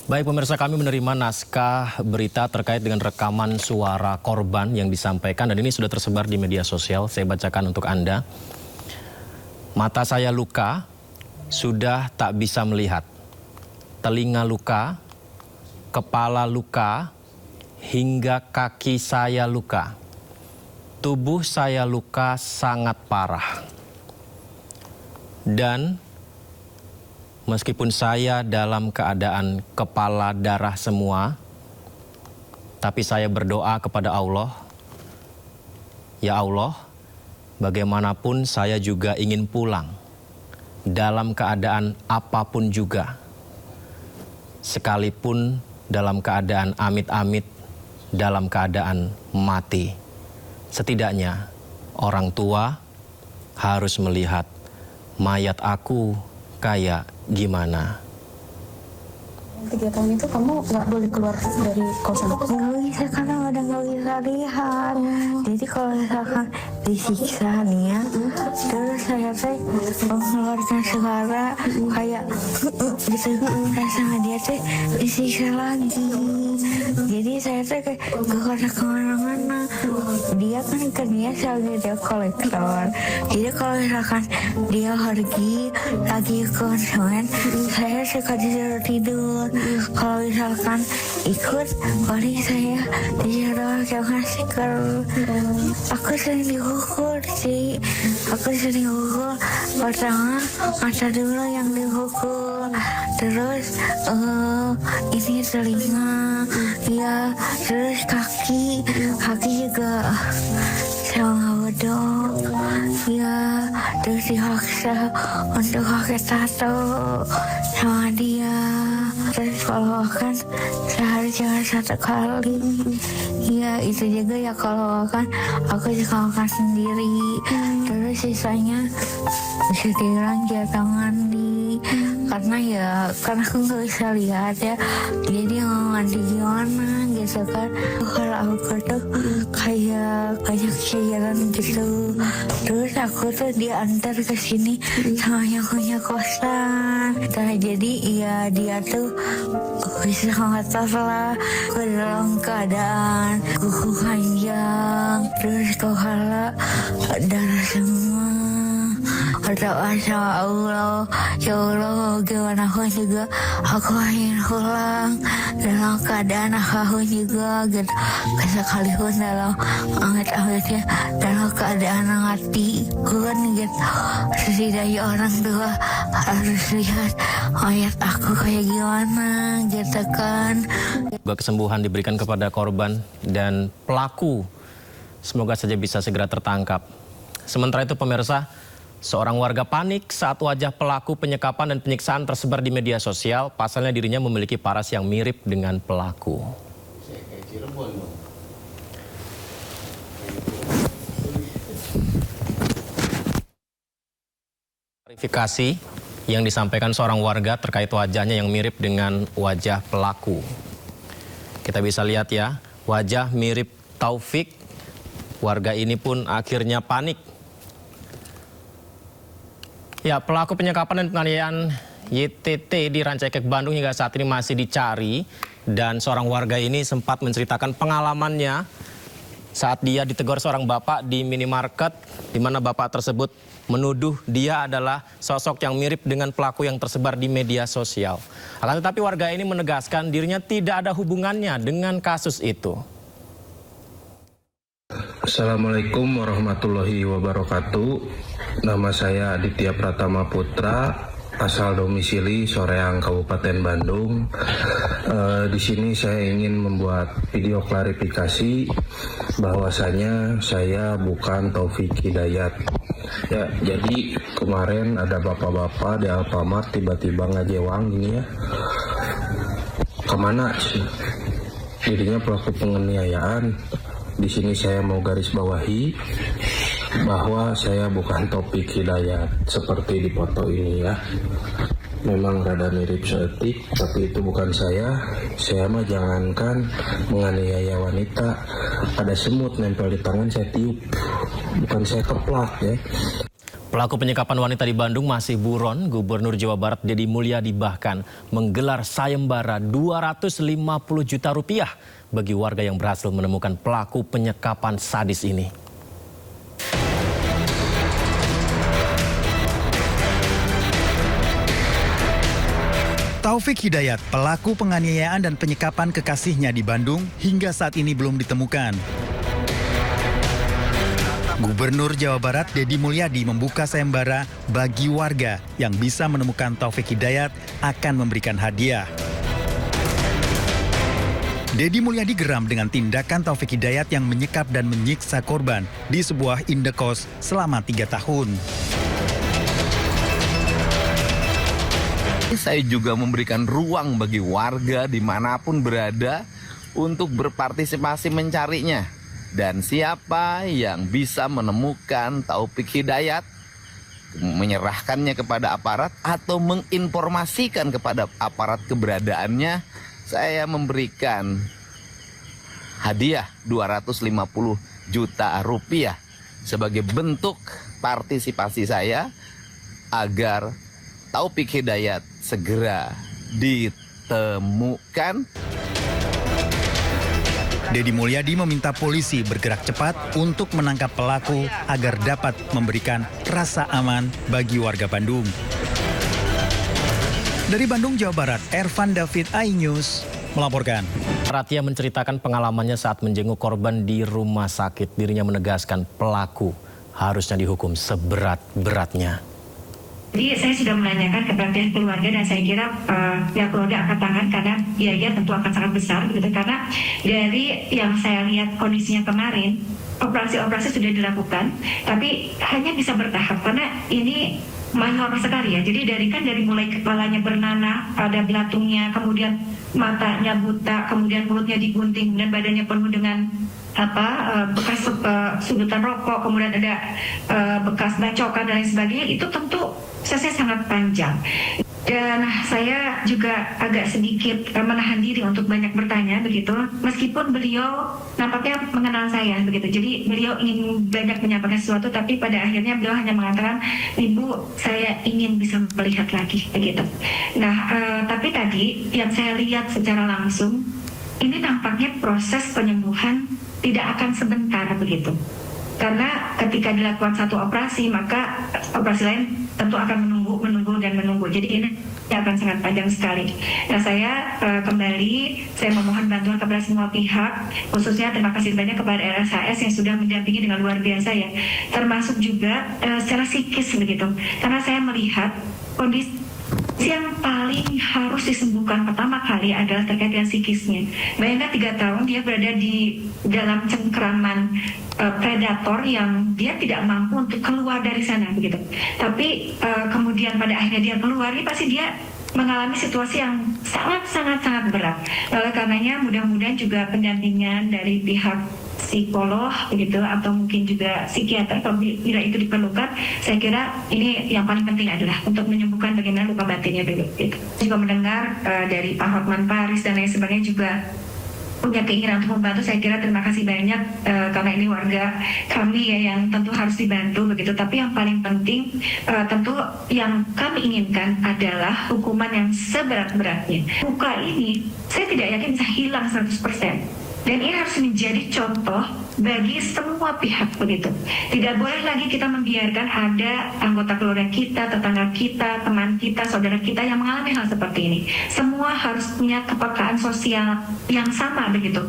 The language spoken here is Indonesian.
Baik pemirsa, kami menerima naskah berita terkait dengan rekaman suara korban yang disampaikan dan ini sudah tersebar di media sosial. Saya bacakan untuk Anda. Mata saya luka, sudah tak bisa melihat. Telinga luka, kepala luka, hingga kaki saya luka. Tubuh saya luka sangat parah. Dan meskipun saya dalam keadaan kepala darah semua, tapi saya berdoa kepada Allah, ya Allah, bagaimanapun saya juga ingin pulang dalam keadaan apapun juga. Sekalipun dalam keadaan amit-amit, dalam keadaan mati. Setidaknya orang tua harus melihat mayat aku kayak gimana. 3 tahun itu kamu nggak boleh keluar dari kosan? Nggak bisa, karena udah nggak bisa lihat. Jadi kalau misalkan disiksa nih ya, terus saya teh mengeluarkan suara kayak gitu, rasanya dia teh disiksa lagi. Jadi saya teh kayak gak kemana-mana. Dia kan kerjanya sebagai dia kolektor. Jadi kalau misalkan dia pergi lagi ke konsumen, saya suka disuruh tidur. Kalau misalkan ikut, paling saya disuruh pakai masker. Aku sering dihukum sih. Aku sering dihukum. Pertama, mata dulu yang dihukum. Terus ini telinga, ya. Terus kaki juga sama bodong, ya. Terus dipaksa untuk pakai tato sama dia. Terus kalau makan sehari cuma 1 kali. Ya itu juga ya, kalau makan aku juga makan sendiri. Terus sisanya bisa dibilang jatah mandi. Karena aku nggak bisa lihat ya, jadi mau mandi gimana gitu kan. Kalau aku tuh kayak banyak cairan gitu. Terus aku tuh diantar ke sini sama yang punya kosan. Nah, jadi ya dia tuh bisa ngantar lah. Aku dalam keadaan kuku panjang, terus kepala darah semua. Berdoa sama Allah, ya Allah, gimana pun juga aku ingin pulang dalam keadaan apapun juga gitu. Sekalipun dalam amit-amitnya dalam keadaan mati pun gitu. Setidaknya orang tua harus lihat mayat aku kayak gimana gitu kan. Semoga kesembuhan diberikan kepada korban dan pelaku semoga saja bisa segera tertangkap. Sementara itu pemirsa, seorang warga panik saat wajah pelaku penyekapan dan penyiksaan tersebar di media sosial. Pasalnya dirinya memiliki paras yang mirip dengan pelaku. Klarifikasi yang disampaikan seorang warga terkait wajahnya yang mirip dengan wajah pelaku. Kita bisa lihat ya, wajah mirip Taufik. Warga ini pun akhirnya panik. Ya, pelaku penyekapan dan penganiayaan YTT di Rancaikek, Bandung hingga saat ini masih dicari. Dan seorang warga ini sempat menceritakan pengalamannya saat dia ditegur seorang bapak di minimarket, di mana bapak tersebut menuduh dia adalah sosok yang mirip dengan pelaku yang tersebar di media sosial. Akan tetapi warga ini menegaskan dirinya tidak ada hubungannya dengan kasus itu. Assalamualaikum warahmatullahi wabarakatuh. Nama saya Aditya Pratama Putra, asal domisili Soreang, Kabupaten Bandung. Di sini saya ingin membuat video klarifikasi bahwasanya saya bukan Taufik Hidayat. Ya, jadi kemarin ada bapak-bapak di Alfamart tiba-tiba ngajewang gini ya. Kemana sih? Jadinya pelaku penganiayaan. Di sini saya mau garis bawahi bahwa saya bukan Taufik Hidayat seperti di foto ini ya. Memang rada mirip seetik, tapi itu bukan saya. Saya mah jangankan menganiaya wanita, ada semut nempel di tangan saya tiup, bukan saya keplak ya. Pelaku penyekapan wanita di Bandung masih buron. Gubernur Jawa Barat Deddy Mulyadi bahkan menggelar sayembara 250 juta rupiah bagi warga yang berhasil menemukan pelaku penyekapan sadis ini. Taufik Hidayat, pelaku penganiayaan dan penyekapan kekasihnya di Bandung hingga saat ini belum ditemukan. Gubernur Jawa Barat Deddy Mulyadi membuka sayembara bagi warga yang bisa menemukan Taufik Hidayat akan memberikan hadiah. Deddy Mulyadi geram dengan tindakan Taufik Hidayat yang menyekap dan menyiksa korban di sebuah indekos selama 3 tahun. Saya juga memberikan ruang bagi warga dimanapun berada untuk berpartisipasi mencarinya. Dan siapa yang bisa menemukan Taufik Hidayat, menyerahkannya kepada aparat atau menginformasikan kepada aparat keberadaannya, saya memberikan hadiah 250 juta rupiah sebagai bentuk partisipasi saya agar Taufik Hidayat segera ditemukan. Deddy Mulyadi meminta polisi bergerak cepat untuk menangkap pelaku agar dapat memberikan rasa aman bagi warga Bandung. Dari Bandung, Jawa Barat, Ervan David, iNews melaporkan. Ratia menceritakan pengalamannya saat menjenguk korban di rumah sakit. Dirinya menegaskan pelaku harusnya dihukum seberat-beratnya. Jadi saya sudah menanyakan kepada pihak keluarga dan saya kira pihak keluarga angkat tangan karena biaya tentu akan sangat besar gitu, karena dari yang saya lihat kondisinya kemarin operasi-operasi sudah dilakukan tapi hanya bisa bertahap karena ini minor sekali ya. Jadi dari mulai kepalanya bernanah, ada belatungnya, kemudian matanya buta, kemudian mulutnya digunting, kemudian badannya penuh dengan bekas sudutan rokok, kemudian ada bekas bacokan dan lain sebagainya. Itu tentu prosesnya sangat panjang. Dan saya juga agak sedikit menahan diri untuk banyak bertanya begitu, meskipun beliau nampaknya mengenal saya begitu. Jadi beliau ingin banyak menyampaikan sesuatu, tapi pada akhirnya beliau hanya mengatakan, "Ibu, saya ingin bisa melihat lagi," begitu. Nah, tapi tadi yang saya lihat secara langsung, ini nampaknya proses penyembuhan tidak akan sebentar begitu. Karena ketika dilakukan satu operasi, maka operasi lain tentu akan menunggu. Jadi ini akan sangat panjang sekali. Nah, saya memohon bantuan kepada semua pihak, khususnya terima kasih banyak kepada RSHS yang sudah mendampingi dengan luar biasa ya. Termasuk juga secara psikis begitu. Karena saya melihat kondisi yang paling harus disembuhkan pertama kali adalah terkait dengan psikisnya. Bayangkan 3 tahun dia berada di dalam cengkraman predator yang dia tidak mampu untuk keluar dari sana begitu. Tapi kemudian pada akhirnya dia keluar, ini pasti dia mengalami situasi yang sangat berat. Oleh karenanya mudah-mudahan juga pendampingan dari pihak psikolog begitu atau mungkin juga psikiater kalau bila itu diperlukan. Saya kira ini yang paling penting adalah untuk menyembuhkan bagaimana luka batinnya dulu gitu. Juga mendengar dari Pak Hotman Paris dan lain sebagainya juga punya keinginan untuk membantu. Saya kira terima kasih banyak karena ini warga kami ya yang tentu harus dibantu begitu. Tapi yang paling penting tentu yang kami inginkan adalah hukuman yang seberat-beratnya. Luka ini saya tidak yakin bisa hilang 100%. Dan ini harus menjadi contoh bagi semua pihak begitu. Tidak boleh lagi kita membiarkan ada anggota keluarga kita, tetangga kita, teman kita, saudara kita yang mengalami hal seperti ini. Semua harus punya kepekaan sosial yang sama begitu.